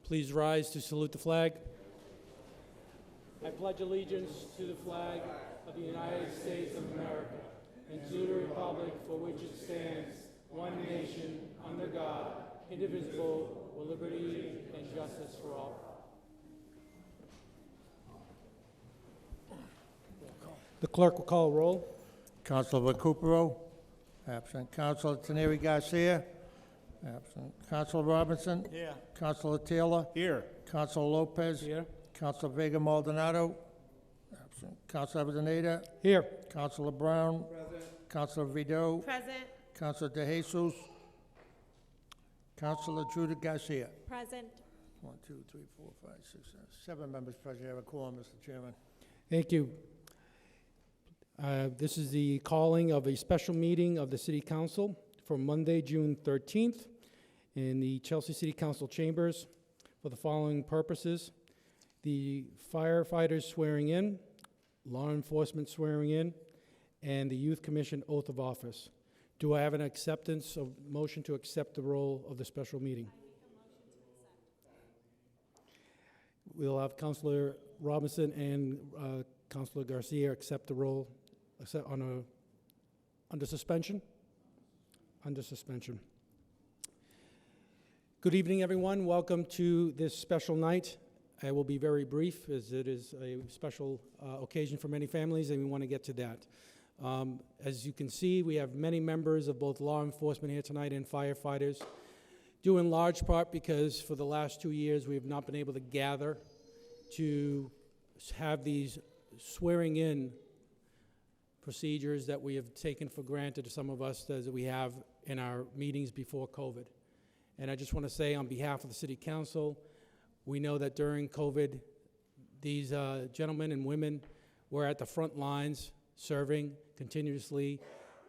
Please rise to salute the flag. I pledge allegiance to the flag of the United States of America and to the republic for which it stands, one nation, under God, indivisible, with liberty and justice for all. The clerk will call a roll. Councilor Recupero, absent. Councilor Teneri Garcia, absent. Councilor Robinson. Here. Councilor Taylor. Here. Councilor Lopez. Here. Councilor Vega Maldonado, absent. Councilor Avellaneda. Here. Councilor Brown. Present. Councilor Vido. Present. Councilor De Jesus. Councilor Judith Garcia. Present. 1, 2, 3, 4, 5, 6, 7 members present. I have a quorum, Mr. Chairman. Thank you. This is the calling of a special meeting of the City Council for Monday, June 13th in the Chelsea City Council chambers for the following purposes: the firefighters swearing in, law enforcement swearing in, and the Youth Commission oath of office. Do I have an acceptance of motion to accept the role of the special meeting? We'll have Councilor Robinson and Councilor Garcia accept the role under suspension. Under suspension. Good evening, everyone. Welcome to this special night. I will be very brief, as it is a special occasion for many families, and we want to get to that. As you can see, we have many members of both law enforcement here tonight and firefighters, due in large part because for the last 2 years we have not been able to gather to have these swearing-in procedures that we have taken for granted, some of us, that we have in our meetings before COVID. And I just want to say on behalf of the City Council, we know that during COVID, these gentlemen and women were at the front lines serving continuously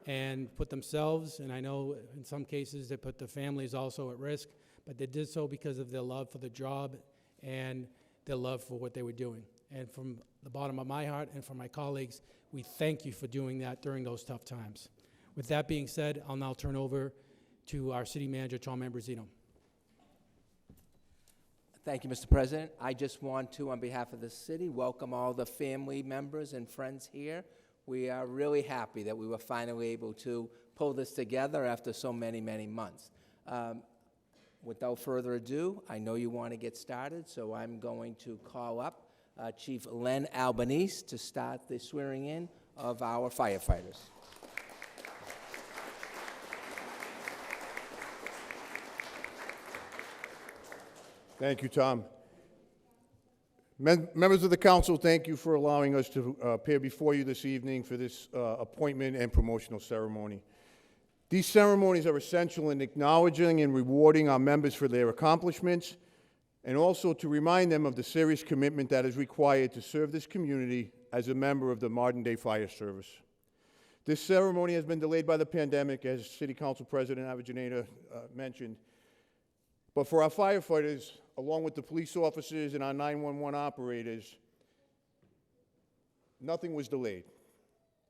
and put themselves, and I know in some cases they put their families also at risk, but they did so because of their love for the job and their love for what they were doing. And from the bottom of my heart and from my colleagues, we thank you for doing that during those tough times. With that being said, I'll now turn over to our City Manager, Tom Ambrosino. Thank you, Mr. President. I just want to, on behalf of the city, welcome all the family members and friends here. We are really happy that we were finally able to pull this together after so many, many months. Without further ado, I know you want to get started, so I'm going to call up Chief Len Albanese to start the swearing in of our firefighters. Thank you, Tom. Members of the council, thank you for allowing us to appear before you this evening for this appointment and promotional ceremony. These ceremonies are essential in acknowledging and rewarding our members for their accomplishments, and also to remind them of the serious commitment that is required to serve this community as a member of the modern-day fire service. This ceremony has been delayed by the pandemic, as City Council President Avellaneda mentioned. But for our firefighters, along with the police officers and our 911 operators, nothing was delayed.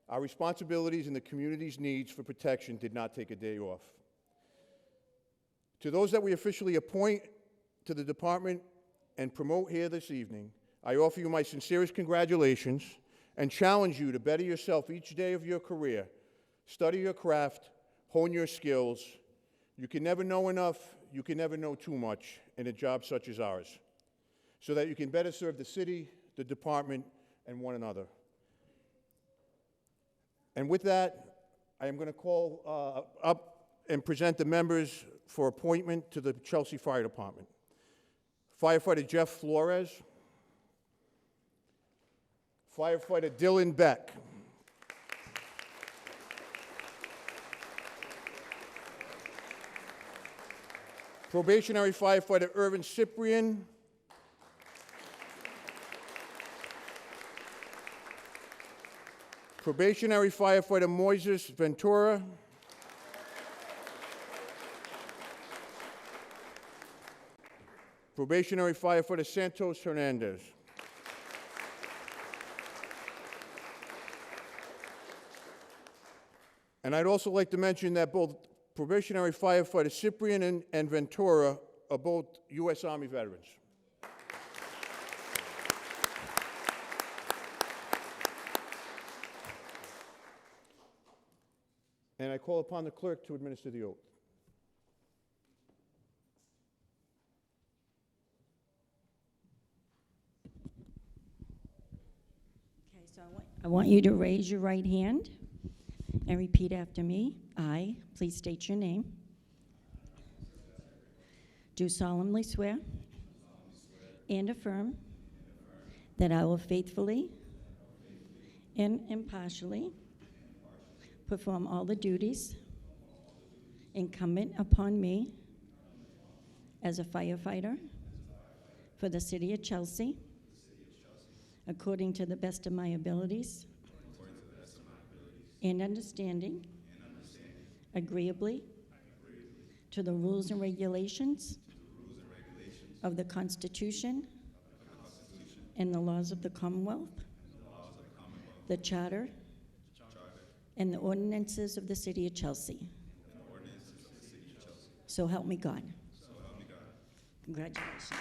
Our responsibilities and the community's needs for protection did not take a day off. To those that we officially appoint to the department and promote here this evening, I offer you my sincerest congratulations and challenge you to better yourself each day of your career. Study your craft, hone your skills. You can never know enough, you can never know too much in a job such as ours, so that you can better serve the city, the department, and one another. And with that, I am going to call up and present the members for appointment to the Chelsea Fire Department. Firefighter Jeff Flores, Firefighter Dylan Beck, Probationary Firefighter Irvin Cyprian, Probationary Firefighter Moises Ventura, Probationary Firefighter Santos Hernandez. And I'd also like to mention that both Probationary Firefighter Cyprian and Ventura are both U.S. Army veterans. And I call upon the clerk to administer the oath. Okay, so I want you to raise your right hand and repeat after me. I, please state your name, do solemnly swear and affirm that I will faithfully and impartially perform all the duties incumbent upon me as a firefighter for the City of Chelsea, according to the best of my abilities and understanding, agreeably to the rules and regulations of the Constitution and the laws of the Commonwealth, the Charter, and the ordinances of the City of Chelsea. So help me God. Congratulations.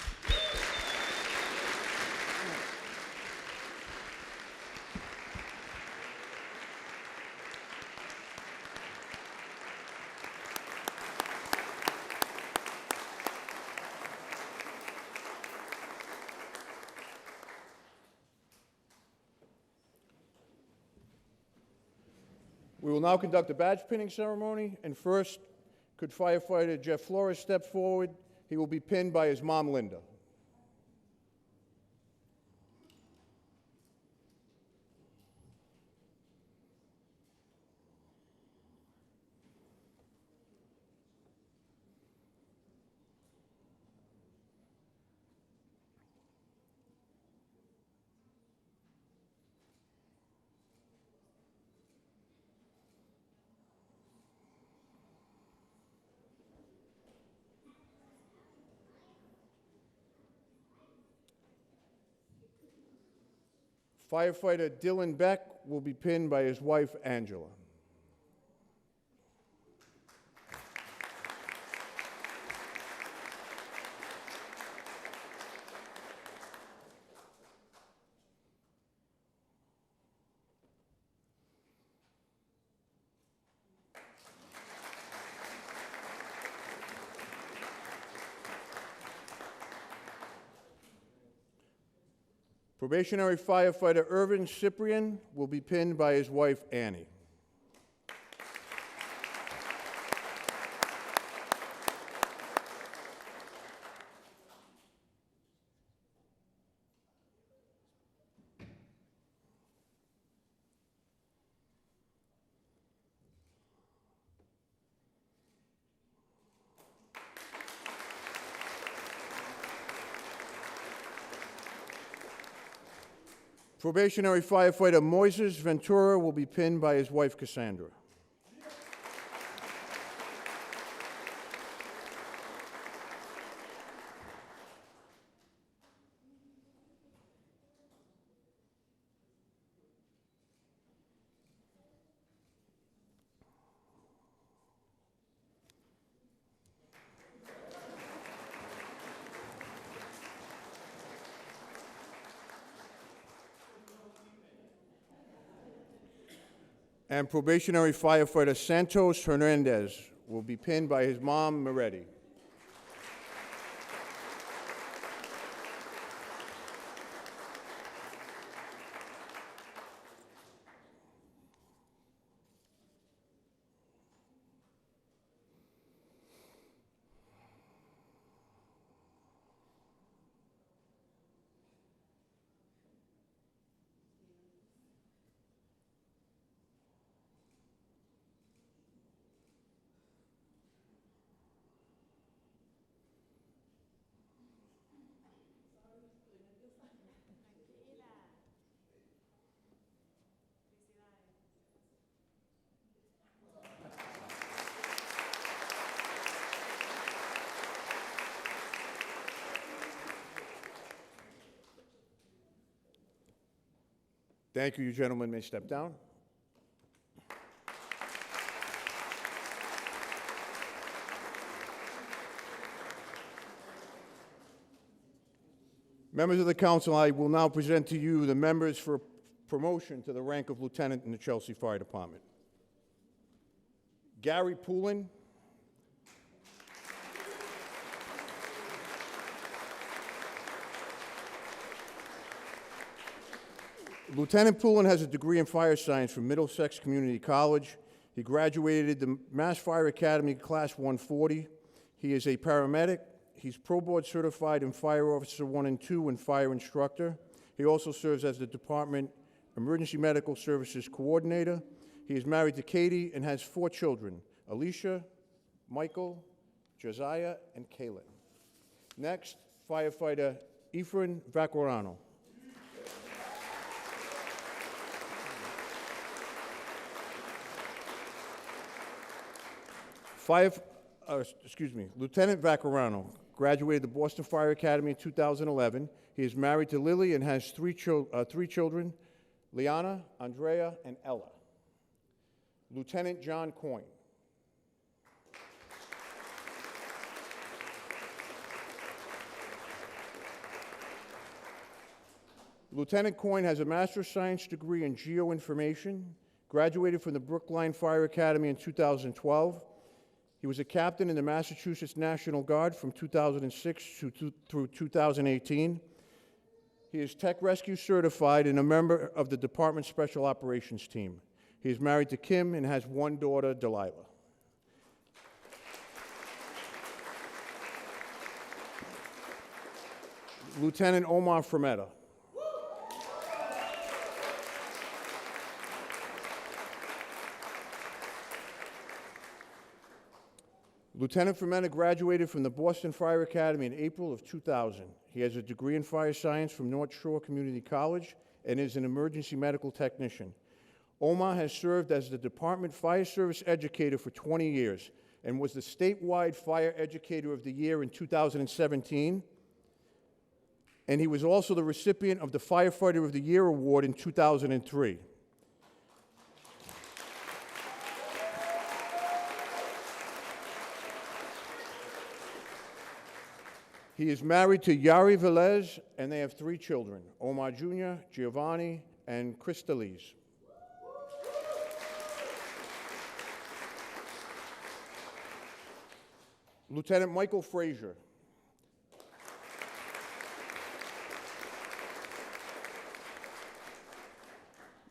We will now conduct a badge pinning ceremony, and first, could firefighter Jeff Flores step forward? He will be pinned by his mom, Linda. Firefighter Dylan Beck will be pinned by his wife, Angela. Probationary firefighter Irvin Cyprian will be pinned by his wife, Annie. Probationary firefighter Moises Ventura will be pinned by his wife, Cassandra. And probationary firefighter Santos Hernandez will be pinned by his mom, Moretti. Thank you. You gentlemen may step down. Members of the council, I will now present to you the members for promotion to the rank of lieutenant in the Chelsea Fire Department. Gary Poulin. Lieutenant Poulin has a degree in fire science from Middlesex Community College. He graduated the Mass Fire Academy Class 140. He is a paramedic. He's Pro Board certified in Fire Officer 1 and 2 and Fire Instructor. He also serves as the Department Emergency Medical Services Coordinator. He is married to Katie and has 4 children, Alicia, Michael, Josiah, and Kaylin. Next, firefighter Efren Vacquarano. Lieutenant Vacquarano graduated the Boston Fire Academy in 2011. He is married to Lily and has 3 children, Liana, Andrea, and Ella. Lieutenant John Coyne. Lieutenant Coyne has a Master's of Science degree in Geoinformation, graduated from the Brookline Fire Academy in 2012. He was a captain in the Massachusetts National Guard from 2006 through 2018. He is Tech Rescue certified and a member of the Department Special Operations Team. He is married to Kim and has 1 daughter, Delilah. Lieutenant Omar Fremetta. Lieutenant Fremetta graduated from the Boston Fire Academy in April of 2000. He has a degree in fire science from North Shore Community College and is an emergency medical technician. Omar has served as the Department Fire Service Educator for 20 years and was the statewide Fire Educator of the Year in 2017. And he was also the recipient of the Firefighter of the Year Award in 2003. He is married to Yari Velez, and they have 3 children, Omar Jr., Giovanni, and Crystalise. Lieutenant Michael Frazier.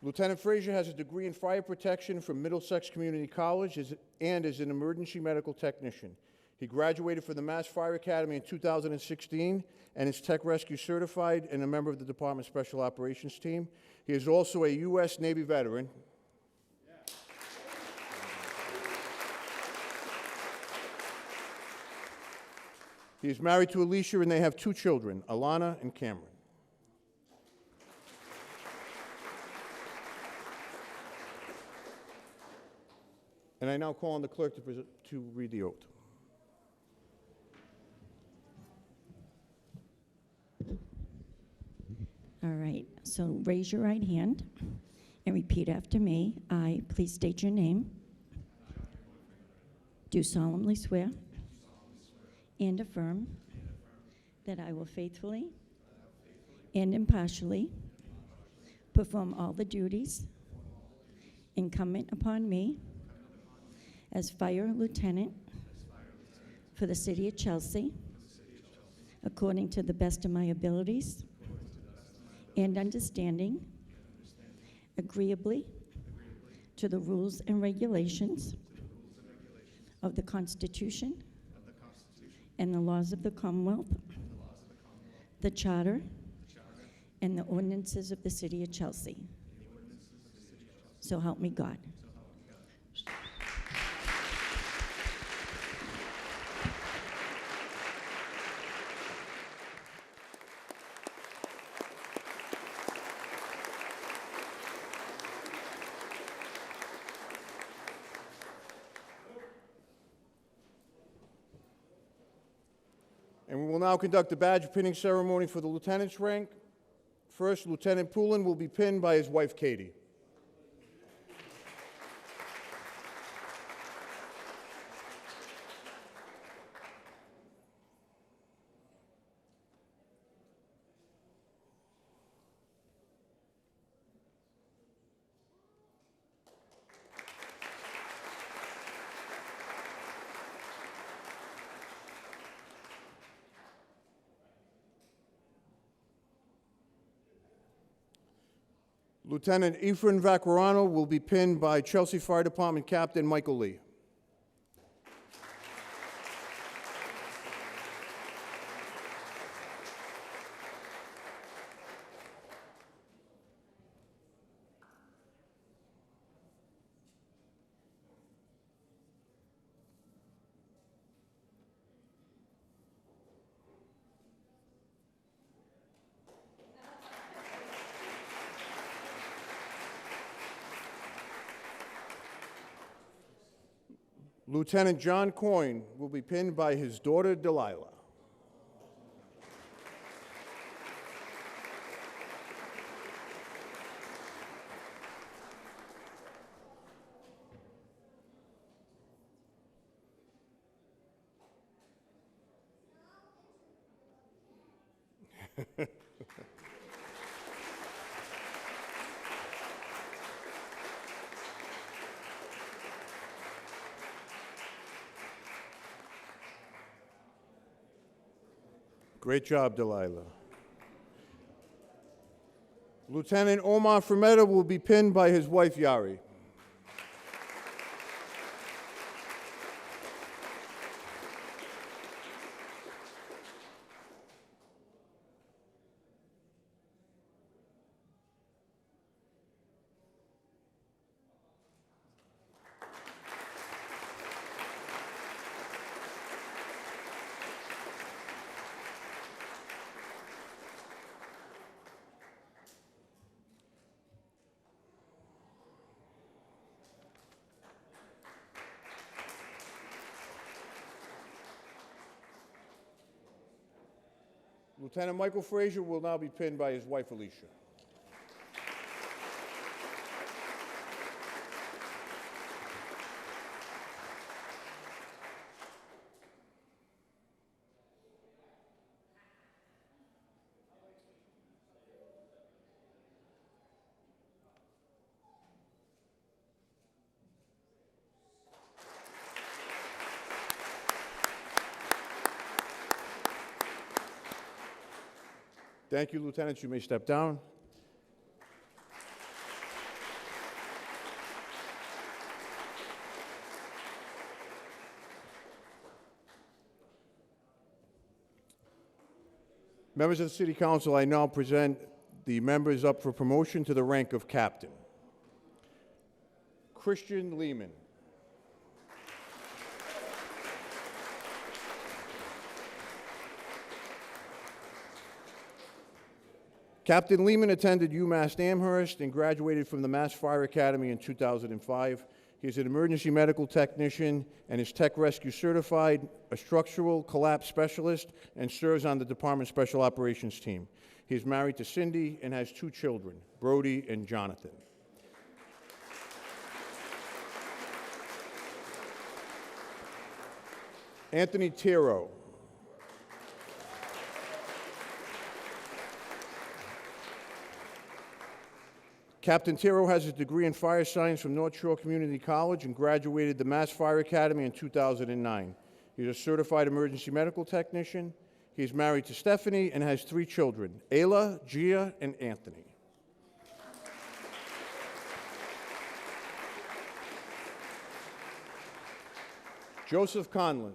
Lieutenant Frazier has a degree in fire protection from Middlesex Community College and is an emergency medical technician. He graduated from the Mass Fire Academy in 2016 and is Tech Rescue certified and a member of the Department Special Operations Team. He is also a U.S. Navy veteran. He is married to Alicia and they have 2 children, Alana and Cameron. And I now call on the clerk to read the oath. All right, so raise your right hand and repeat after me. I, please state your name. Do solemnly swear and affirm that I will faithfully and impartially perform all the duties incumbent upon me as Fire Lieutenant for the City of Chelsea, according to the best of my abilities and understanding, agreeably to the rules and regulations of the Constitution and the laws of the Commonwealth, the Charter, and the ordinances of the City of Chelsea. So help me God. And we will now conduct the badge pinning ceremony for the lieutenant's rank. First, Lieutenant Poulin will be pinned by his wife, Katie. Lieutenant Ephraim Vaccarano will be pinned by Chelsea Fire Department Captain Michael Lee. Lieutenant John Coyne will be pinned by his daughter Delilah. Great job, Delilah. Lieutenant Omar Fermetta will be pinned by his wife, Yari. Lieutenant Michael Frazier will now be pinned by his wife, Alicia. Thank you, Lieutenants. You may step down. Members of the City Council, I now present the members up for promotion to the rank of captain. Christian Lehman. Captain Lehman attended UMass Amherst and graduated from the Mass Fire Academy in 2005. He is an emergency medical technician and is tech rescue certified, a structural collapse specialist, and serves on the Department Special Operations team. He is married to Cindy and has 2 children, Brody and Jonathan. Anthony Tiro. Captain Tiro has his degree in fire science from North Shore Community College and graduated the Mass Fire Academy in 2009. He is a certified emergency medical technician. He is married to Stephanie and has 3 children, Ayla, Gia, and Anthony. Joseph Conlon.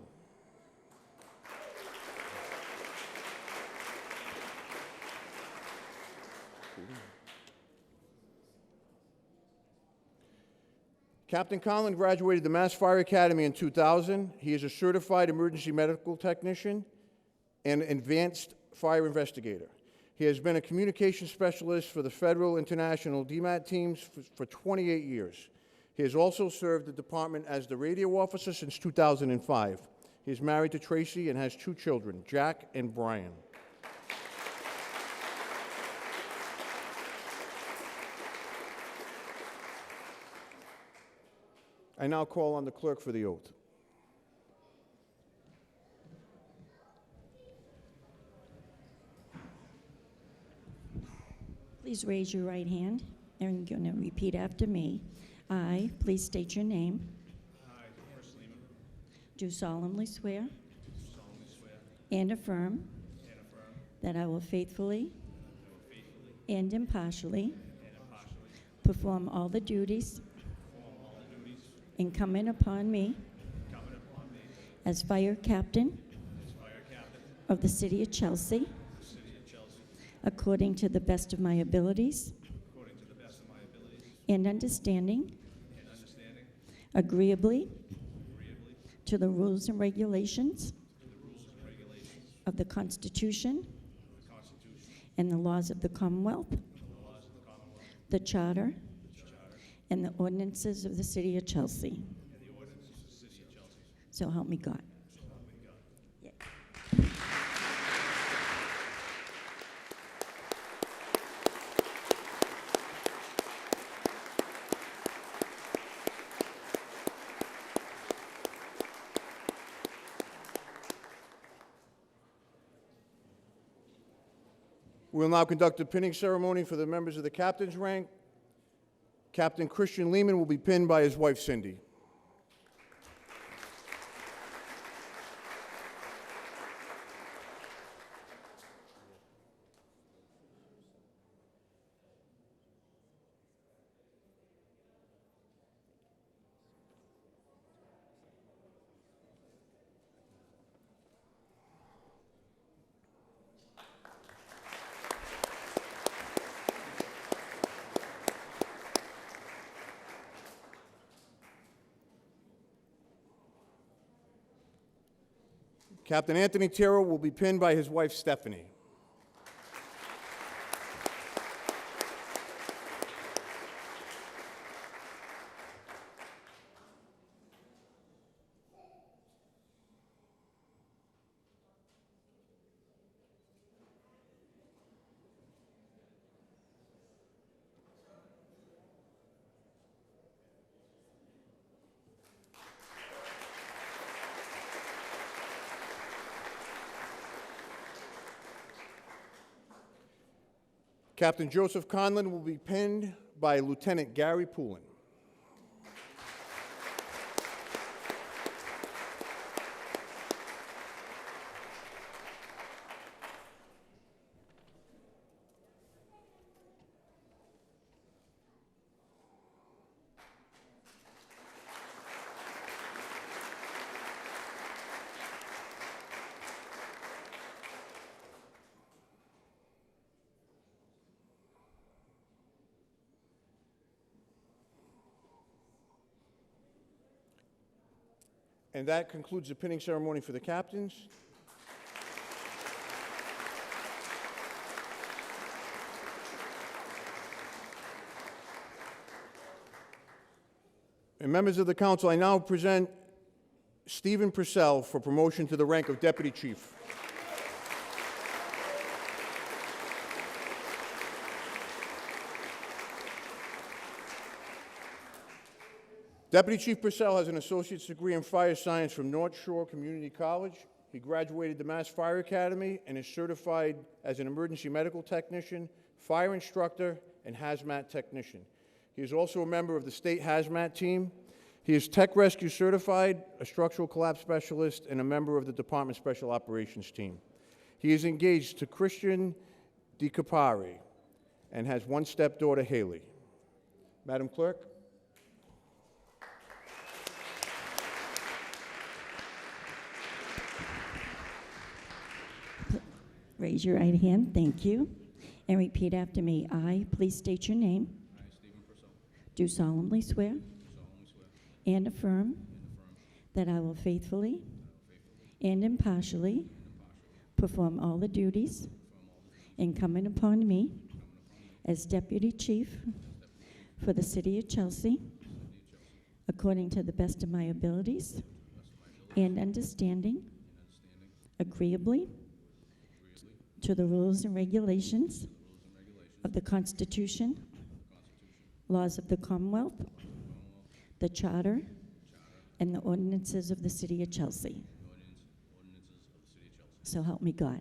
Captain Conlon graduated the Mass Fire Academy in 2000. He is a certified emergency medical technician and advanced fire investigator. He has been a communication specialist for the Federal International DMAT teams for 28 years. He has also served the department as the radio officer since 2005. He is married to Tracy and has 2 children, Jack and Brian. I now call on the clerk for the oath. Please raise your right hand, and you're going to repeat after me. I, please state your name. I, Horace Lehman, Do solemnly swear do solemnly swear and affirm and affirm that I will faithfully that I will faithfully and impartially and impartially perform all the duties incumbent upon me as fire captain of the City of Chelsea, according to the best of my abilities and understanding, agreeably to the rules and regulations of the Constitution and the laws of the Commonwealth, the Charter, and the ordinances of the City of Chelsea. So help me God. We'll now conduct the pinning ceremony for the members of the captain's rank. Captain Christian Lehman will be pinned by his wife, Cindy. Captain Anthony Tiro will be pinned by his wife, Stephanie. Captain Joseph Conlon will be pinned by Lieutenant Gary Poulin. And that concludes the pinning ceremony for the captains. And members of the council, I now present Stephen Purcell for promotion to the rank of Deputy Chief. Deputy Chief Purcell has an associate's degree in fire science from North Shore Community College. He graduated the Mass Fire Academy and is certified as an emergency medical technician, fire instructor, and hazmat technician. He is also a member of the state hazmat team. He is tech rescue certified, a structural collapse specialist, and a member of the Department Special Operations team. He is engaged to Christian DiCapari and has one stepdaughter, Haley. Madam Clerk. Raise your right hand, thank you, and repeat after me. I, please state your name. I, Stephen Purcell, Do solemnly swear swear and affirm that I will faithfully and impartially perform all the duties incumbent upon me as Deputy Chief for the City of Chelsea, according to the best of my abilities and understanding, agreeably to the rules and regulations of the Constitution, laws of the Commonwealth, the Charter, and the ordinances of the City of Chelsea. So help me God.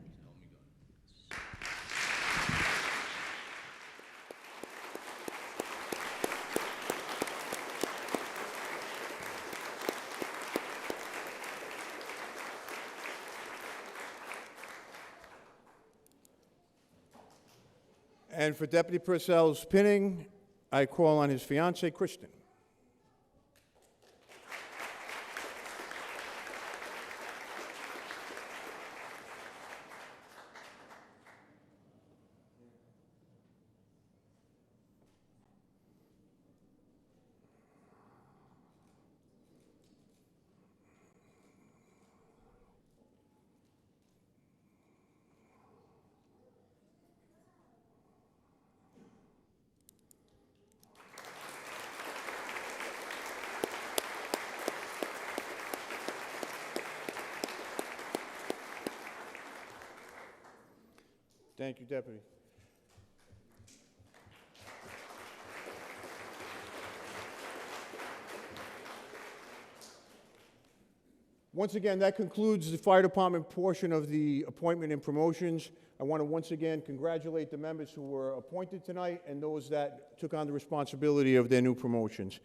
And for Deputy Purcell's pinning, I call on his fiancee, Kristen. Thank you, Deputy. Once again, that concludes the fire department portion of the appointment and promotions. I want to once again congratulate the members who were appointed tonight and those that took on the responsibility of their new promotions.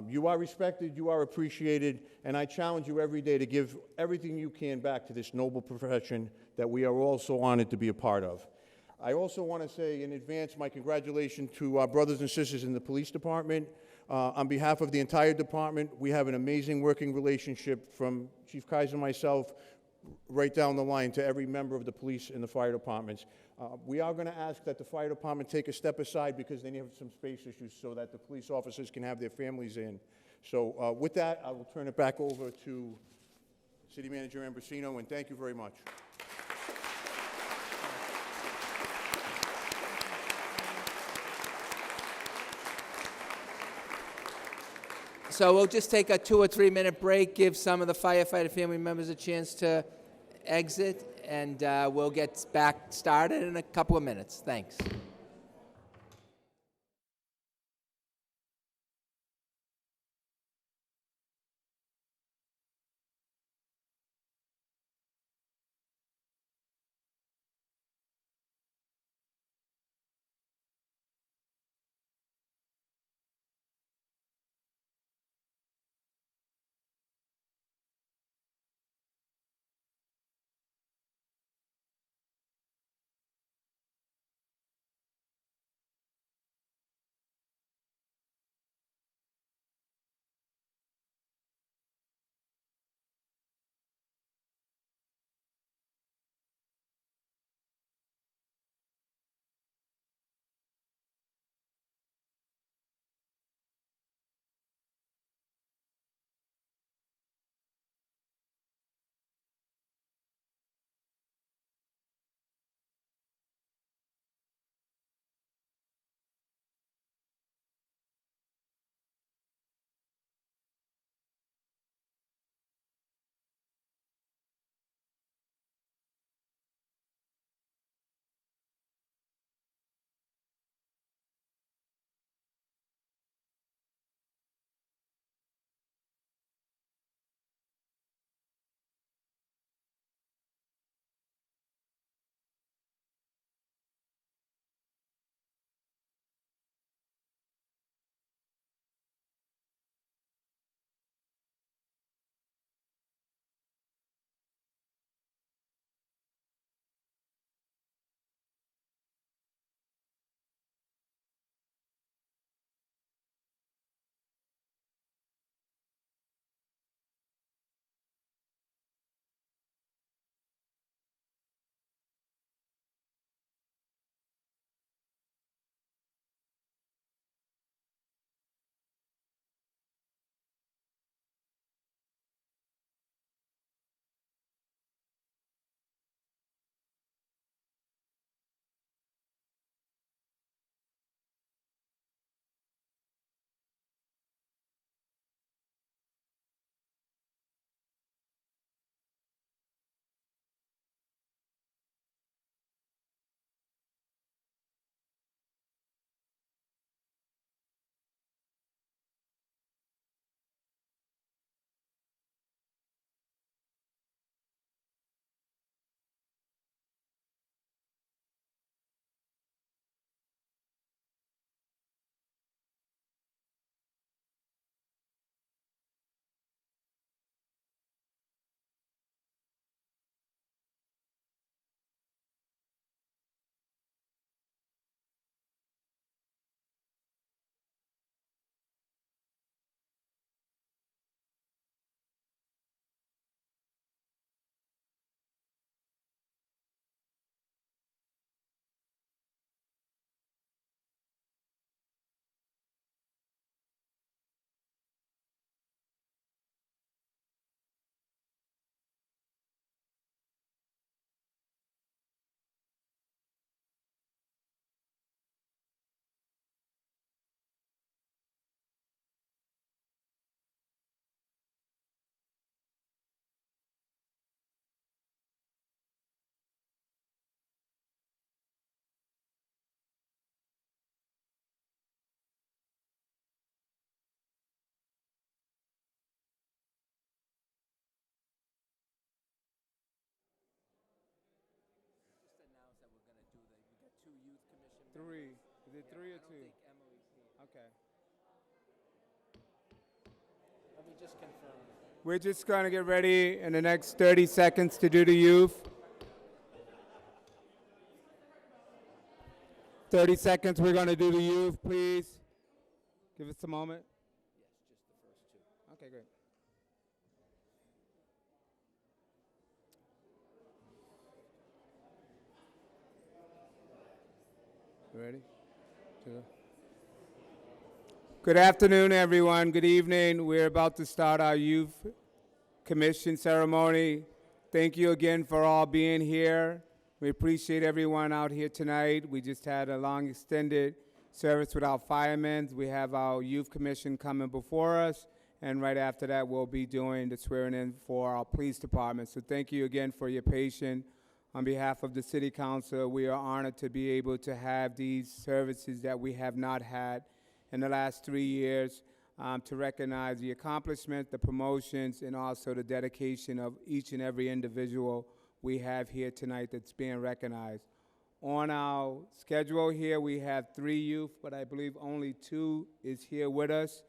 You are respected, you are appreciated, and I challenge you every day to give everything you can back to this noble profession that we are all so honored to be a part of. I also want to say in advance my congratulations to our brothers and sisters in the police department. On behalf of the entire department, we have an amazing working relationship from Chief Kaiser and myself right down the line to every member of the police and the fire departments. We are going to ask that the fire department take a step aside because they have some space issues so that the police officers can have their families in. So with that, I will turn it back over to City Manager Ambrosino, and thank you very much. So we'll just take a 2 or 3 minute break, give some of the firefighter family members a chance to exit, and we'll get back started in a couple of minutes. Thanks. Three. Is it three or two? Okay. Let me just confirm. We're just going to get ready in the next 30 seconds to do the youth. 30 seconds, we're going to do the youth, please. Give us a moment. Yes, just the first two. Okay, great. You ready? Two. Good afternoon, everyone. Good evening. We're about to start our youth commission ceremony. Thank you again for all being here. We appreciate everyone out here tonight. We just had a long extended service with our firemen. We have our youth commission coming before us, and right after that we'll be doing the swearing in for our police department. So thank you again for your patience. On behalf of the City Council, we are honored to be able to have these services that we have not had in the last 3 years, to recognize the accomplishments, the promotions, and also the dedication of each and every individual we have here tonight that's being recognized. On our schedule here, we have 3 youth, but I believe only 2 is here with us.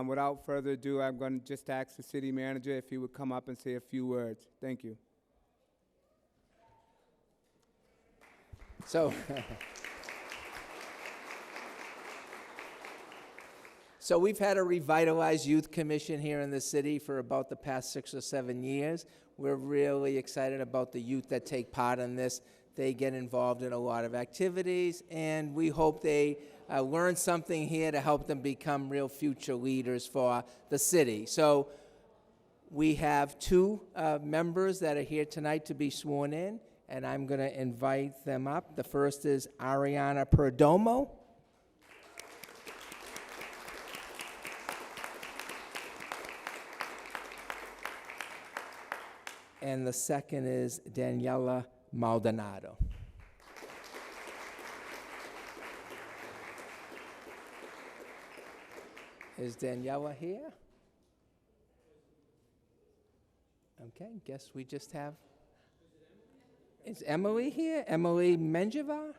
Without further ado, I'm going to just ask the city manager if he would come up and say a few words. Thank you. So we've had a Revitalized Youth Commission here in the city for about the past 6 or 7 years. We're really excited about the youth that take part in this. They get involved in a lot of activities, and we hope they learn something here to help them become real future leaders for the city. So we have 2 members that are here tonight to be sworn in, and I'm going to invite them up. The first is Ariana Perdomo. And the second is Daniela Maldonado. Is Daniela here? Okay, guess we just have. Is Emily here? Emily Menjivar?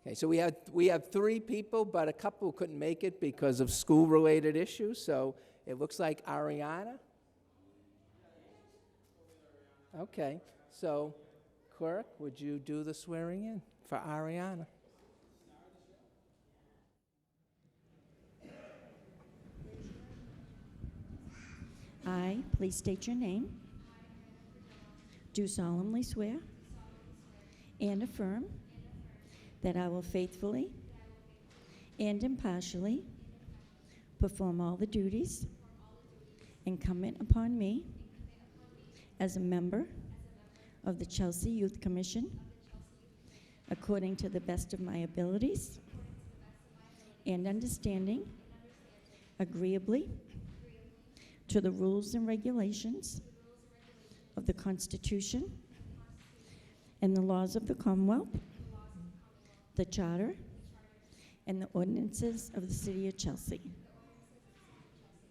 Okay, so we have 3 people, but a couple couldn't make it because of school-related issues. So it looks like Ariana. Okay, so clerk, would you do the swearing in for Ariana? I, please state your name, do solemnly swear and affirm that I will faithfully and impartially perform all the duties incumbent upon me as a member of the Chelsea Youth Commission, according to the best of my abilities and understanding, agreeably to the rules and regulations of the Constitution and the laws of the Commonwealth, the Charter, and the ordinances of the City of Chelsea.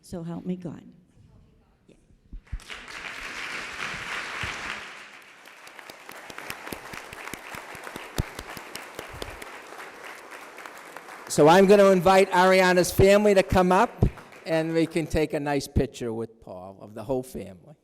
So help me God. So I'm going to invite Ariana's family to come up, and we can take a nice picture with Paul of the whole family.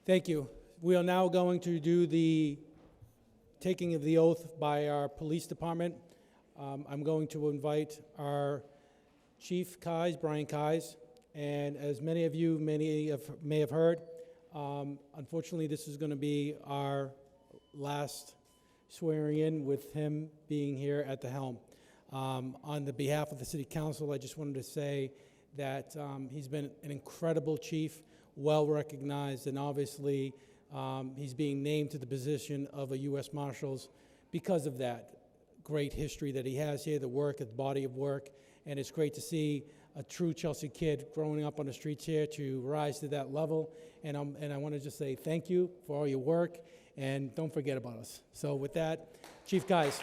Thank you. We are now going to do the taking of the oath by our police department. I'm going to invite our Chief Kais, Brian Kais, and as many of you may have heard, unfortunately this is going to be our last swearing in with him being here at the helm. On the behalf of the City Council, I just wanted to say that he's been an incredible chief, well recognized, and obviously he's being named to the position of a U.S. Marshals because of that great history that he has here, the work, the body of work, and it's great to see a true Chelsea kid growing up on the streets here to rise to that level. And I want to just say thank you for all your work, and don't forget about us. So with that, Chief Guys.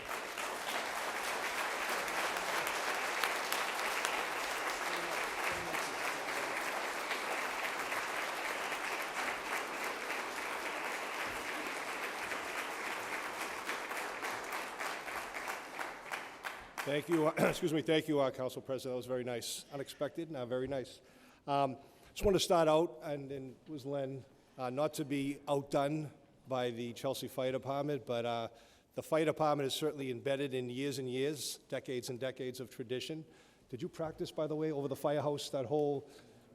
Thank you, thank you, Council President. That was very nice. Unexpected, very nice. Just want to start out, and was Len, not to be outdone by the Chelsea Fire Department, but the Fire Department is certainly embedded in years and years, decades and decades of tradition. Did you practice, by the way, over the firehouse, that whole,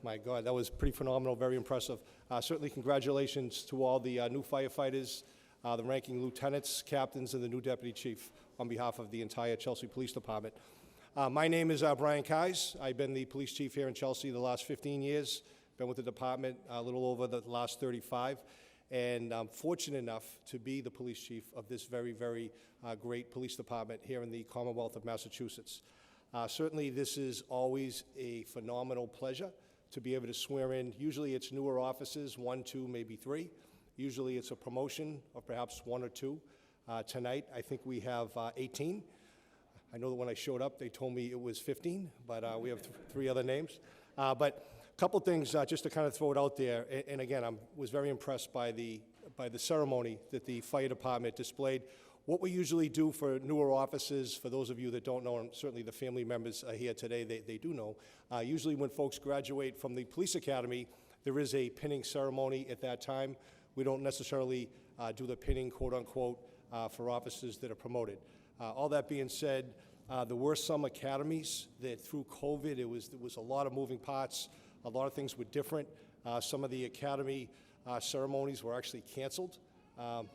my God, that was pretty phenomenal, very impressive. Certainly congratulations to all the new firefighters, the ranking lieutenants, captains, and the new deputy chief on behalf of the entire Chelsea Police Department. My name is Brian Keyes. I've been the police chief here in Chelsea the last 15 years, been with the department a little over the last 35, and I'm fortunate enough to be the police chief of this very, very great police department here in the Commonwealth of Massachusetts. Certainly this is always a phenomenal pleasure to be able to swear in. Usually it's newer officers, 1, 2, maybe 3. Usually it's a promotion of perhaps 1 or 2. Tonight, I think we have 18. I know that when I showed up, they told me it was 15, but we have 3 other names. But a couple things just to kind of throw it out there. And again, I was very impressed by the ceremony that the fire department displayed. What we usually do for newer officers, for those of you that don't know, and certainly the family members here today, they do know, usually when folks graduate from the police academy, there is a pinning ceremony at that time. We don't necessarily do the pinning, quote unquote, for officers that are promoted. All that being said, there were some academies that through COVID, there was a lot of moving parts, a lot of things were different. Some of the academy ceremonies were actually canceled,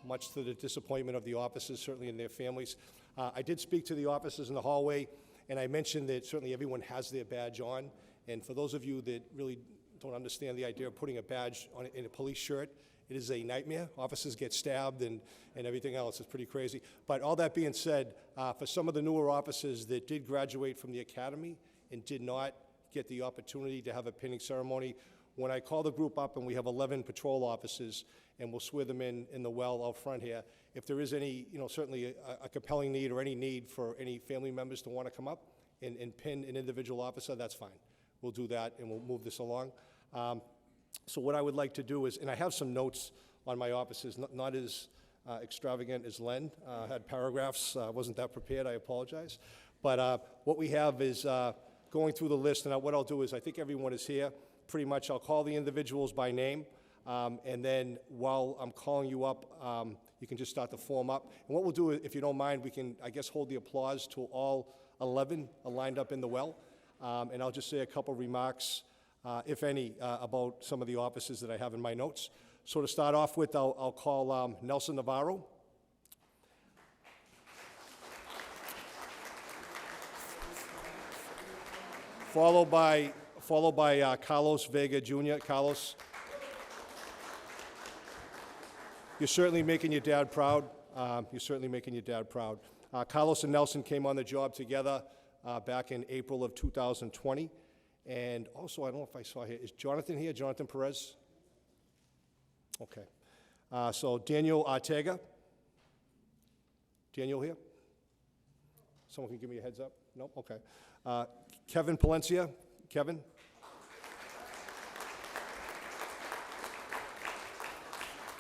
much to the disappointment of the officers, certainly in their families. I did speak to the officers in the hallway, and I mentioned that certainly everyone has their badge on, and for those of you that really don't understand the idea of putting a badge on in a police shirt, it is a nightmare. Officers get stabbed and everything else. It's pretty crazy. But all that being said, for some of the newer officers that did graduate from the academy and did not get the opportunity to have a pinning ceremony, when I call the group up, and we have 11 patrol officers, and we'll swear them in the well out front here, if there is any, certainly a compelling need or any need for any family members to want to come up and pin an individual officer, that's fine. We'll do that, and we'll move this along. So what I would like to do is, and I have some notes on my offices, not as extravagant as Len, had paragraphs, wasn't that prepared, I apologize. But what we have is going through the list, and what I'll do is, I think everyone is here, pretty much I'll call the individuals by name, and then while I'm calling you up, you can just start to form up. And what we'll do, if you don't mind, we can, I guess, hold the applause till all 11 are lined up in the well, and I'll just say a couple remarks, if any, about some of the officers that I have in my notes. So to start off with, I'll call Nelson Navarro. Followed by Carlos Vega Jr. Carlos, you're certainly making your dad proud. Carlos and Nelson came on the job together back in April of 2020. And also, I don't know if I saw here, is Jonathan here? Jonathan Perez? Okay. So Daniel Ortega. Daniel here? Someone can give me a heads up? No? Okay. Kevin Palencia. Kevin?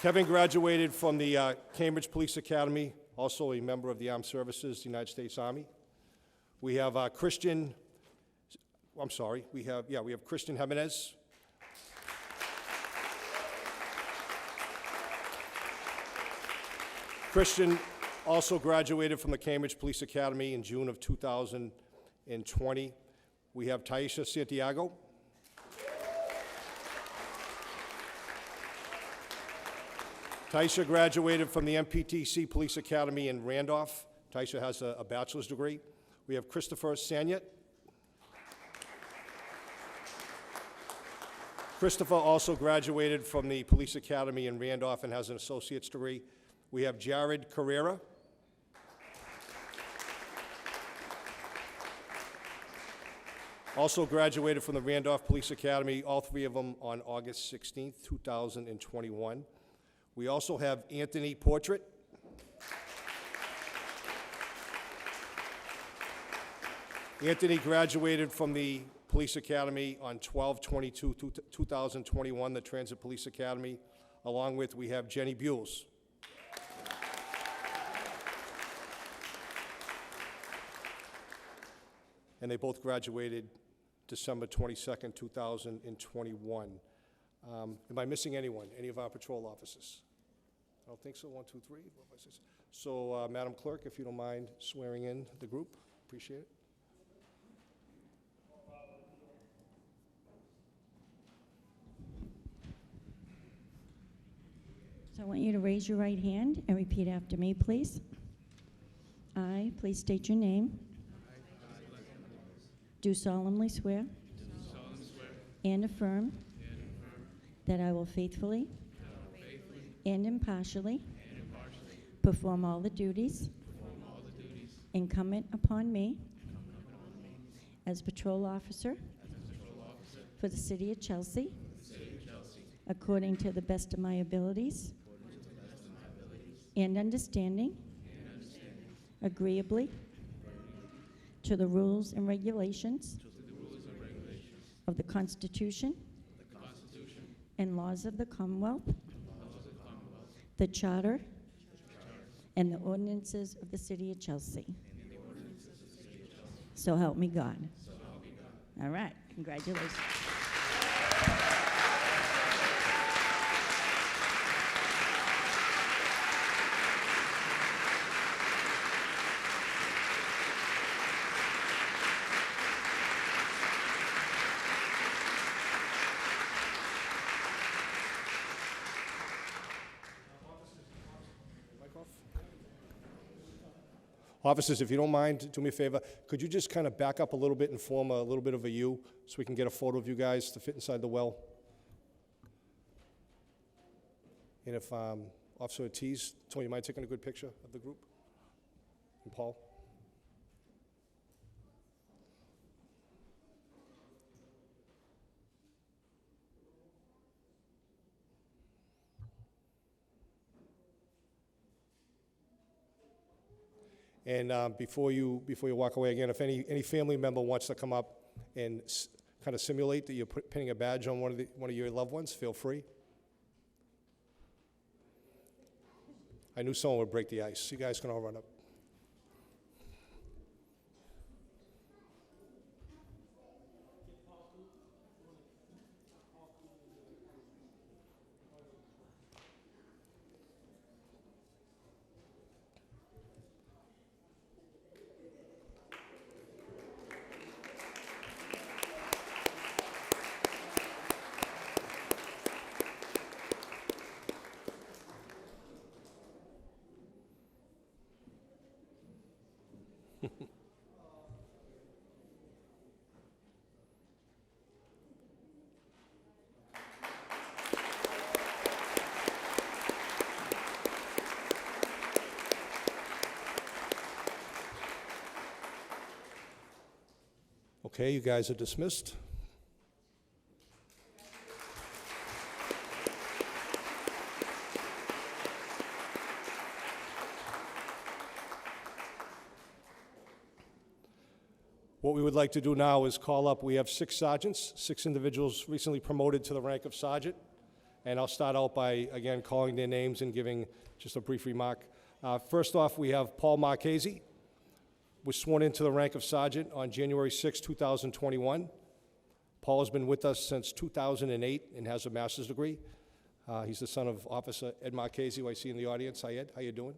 Kevin graduated from the Cambridge Police Academy, also a member of the Armed Services, the United States Army. We have Christian Jimenez. Christian also graduated from the Cambridge Police Academy in June of 2020. We have Taisha Santiago. Taisha graduated from the MPTC Police Academy in Randolph. Taisha has a bachelor's degree. We have Christopher Sanyet. Christopher also graduated from the Police Academy in Randolph and has an associate's degree. We have Jared Carrera. Also graduated from the Randolph Police Academy, all three of them on August 16th, 2021. We also have Anthony Portrait. Anthony graduated from the Police Academy on 12/22/2021, the Transit Police Academy. Along with, we have Jenny Buells. And they both graduated December 22nd, 2021. Am I missing anyone? Any of our patrol officers? I don't think so. 1, 2, 3, 4, 5, 6. So, Madam Clerk, if you don't mind swearing in the group, appreciate it. So I want you to raise your right hand and repeat after me, please. I, please state your name. Do solemnly swear and affirm that I will faithfully and impartially perform all the duties incumbent upon me as patrol officer for the City of Chelsea, according to the best of my abilities and understanding, agreeably to the rules and regulations of the Constitution and laws of the Commonwealth, the Charter and the ordinances of the City of Chelsea. So help me God. All right, congratulations. Officers, if you don't mind, do me a favor, could you just kind of back up a little bit and form a little bit of a U so we can get a photo of you guys to fit inside the well? And if Officer Ortiz, Tony, you mind taking a good picture of the group? And Paul? And before you walk away again, if any family member wants to come up and kind of simulate that you're pinning a badge on one of your loved ones, feel free. I knew someone would break the ice. You guys can all run up. Okay, you guys are dismissed. What we would like to do now is call up, we have 6 sergeants, 6 individuals recently promoted to the rank of sergeant. And I'll start out by, again, calling their names and giving just a brief remark. First off, we have Paul Marchese, was sworn into the rank of sergeant on January 6, 2021. Paul has been with us since 2008 and has a master's degree. He's the son of Officer Ed Marchese, who I see in the audience. Hi, Ed. How you doing?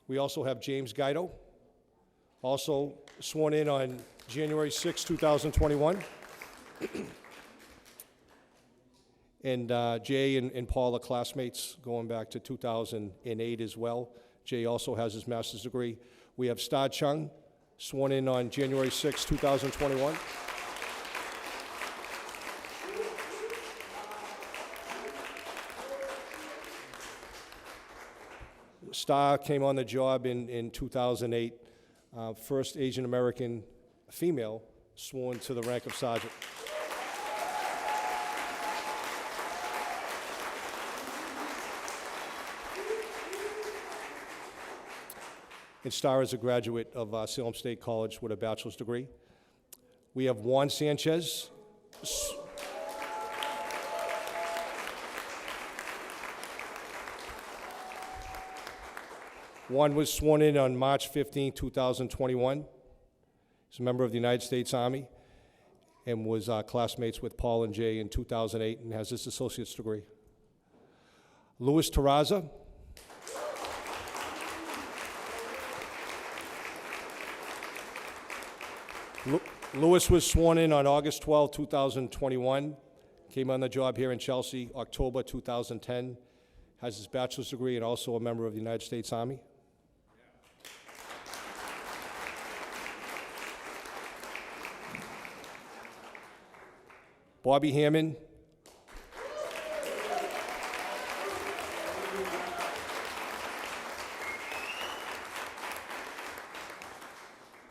We also have James Guido, also sworn in on January 6, 2021. And Jay and Paul are classmates going back to 2008 as well. Jay also has his master's degree. We have Star Chung, sworn in on January 6, 2021. Star came on the job in 2008, first Asian American female sworn to the rank of sergeant. And Star is a graduate of Salem State College with a bachelor's degree. We have Juan Sanchez. Juan was sworn in on March 15, 2021. He's a member of the United States Army and was classmates with Paul and Jay in 2008 and has his associate's degree. Luis Terraza. Lewis was sworn in on August 12, 2021. Came on the job here in Chelsea, October 2010. Has his bachelor's degree and also a member of the United States Army. Bobby Hammond.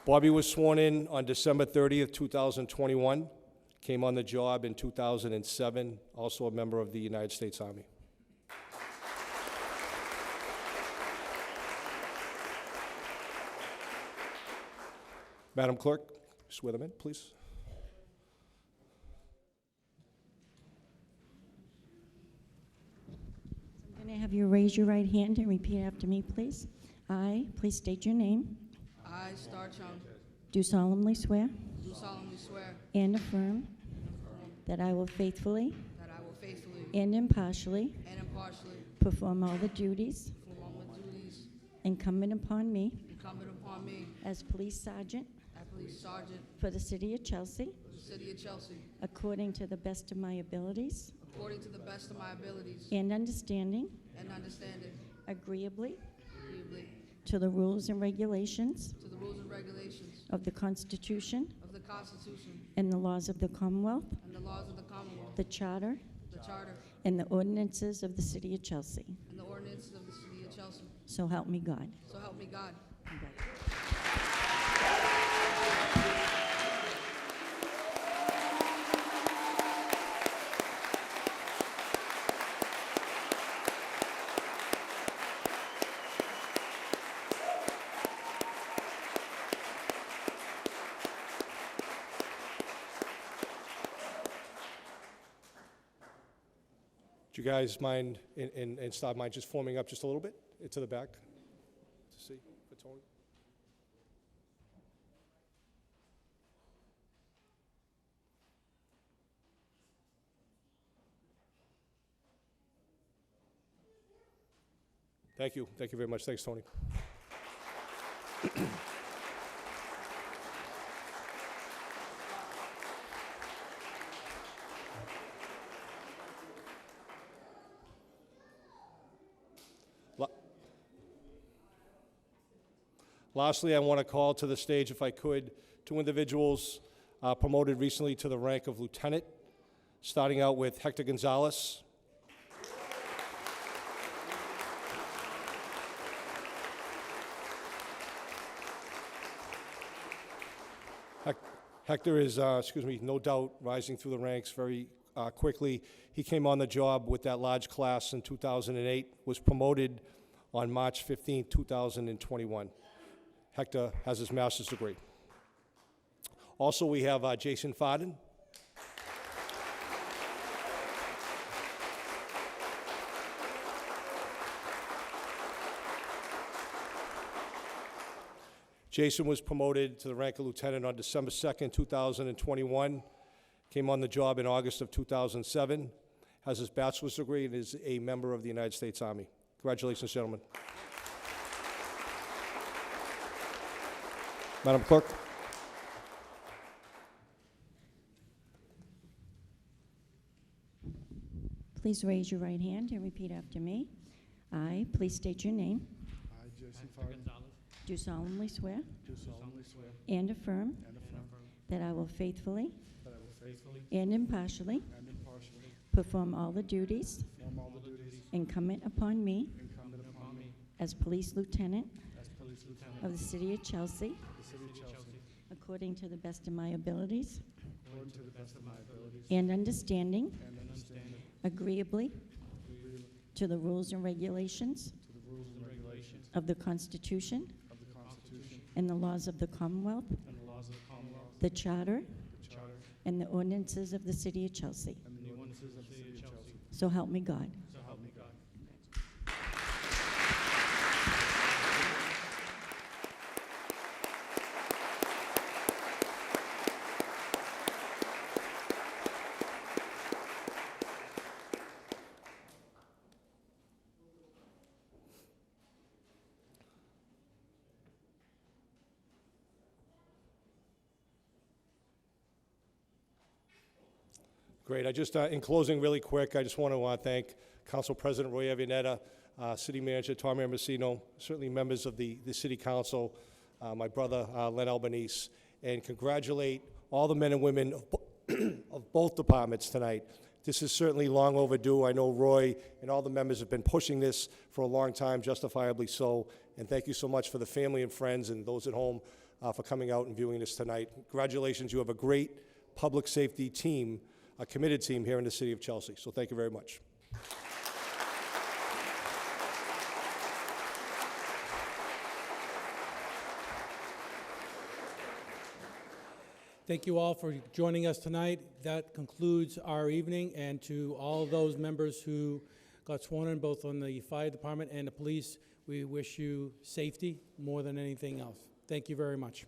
Bobby was sworn in on December 30th, 2021. Came on the job in 2007, also a member of the United States Army. Madam Clerk, swear them in, please. I'm going to have you raise your right hand and repeat after me, please. I, please state your name, I, Star Chung, do solemnly swear do solemnly swear and affirm that I will faithfully that I will faithfully and impartially and impartially perform all the duties perform all the duties incumbent upon me incumbent upon me as police sergeant as police sergeant for the city of Chelsea, for the city of Chelsea, according to the best of my abilities according to the best of my abilities and understanding, and understanding, agreeably agreeably to the rules and regulations to the rules and regulations of the Constitution of the Constitution and the laws of the Commonwealth, and the laws of the Commonwealth, the Charter, the Charter, and the ordinances of the city of Chelsea. and the ordinances of the city of Chelsea. So help me God. So help me God. Do you guys mind, and stop mind just forming up just a little bit to the back to see for Tony? Thank you. Thank you very much. Thanks, Tony. Lastly, I want to call to the stage, if I could, two individuals promoted recently to the rank of lieutenant, starting out with Hector Gonzalez. Hector is, no doubt rising through the ranks very quickly. He came on the job with that large class in 2008, was promoted on March 15, 2021. Hector has his master's degree. Also, we have Jason Fadden. Jason was promoted to the rank of lieutenant on December 2nd, 2021. Came on the job in August of 2007. Has his bachelor's degree and is a member of the United States Army. Congratulations, gentlemen. Madam Clerk. Please raise your right hand and repeat after me. I, please state your name, I, Jason Fadden, do solemnly swear do solemnly swear and affirm and affirm that I will faithfully that I will faithfully and impartially and impartially perform all the duties perform all the duties incumbent upon me incumbent upon me as police lieutenant as police lieutenant of the city of Chelsea, of the city of Chelsea, according to the best of my abilities and understanding, agreeably to the rules and regulations of the Constitution and the laws of the Commonwealth, the Charter, and the ordinances of the City of Chelsea. So help me God. Great. I just, in closing, really quick, I just want to thank Council President Roy Avianetta, City Manager Tom Ambasino, certainly members of the City Council, my brother Len Albanese, and congratulate all the men and women of both departments tonight. This is certainly long overdue. I know Roy and all the members have been pushing this for a long time, justifiably so, and thank you so much for the family and friends and those at home for coming out and viewing this tonight. Congratulations. You have a great public safety team, a committed team here in the City of Chelsea. So thank you very much. Thank you all for joining us tonight. That concludes our evening, and to all those members who got sworn in, both on the fire department and the police, we wish you safety more than anything else. Thank you very much.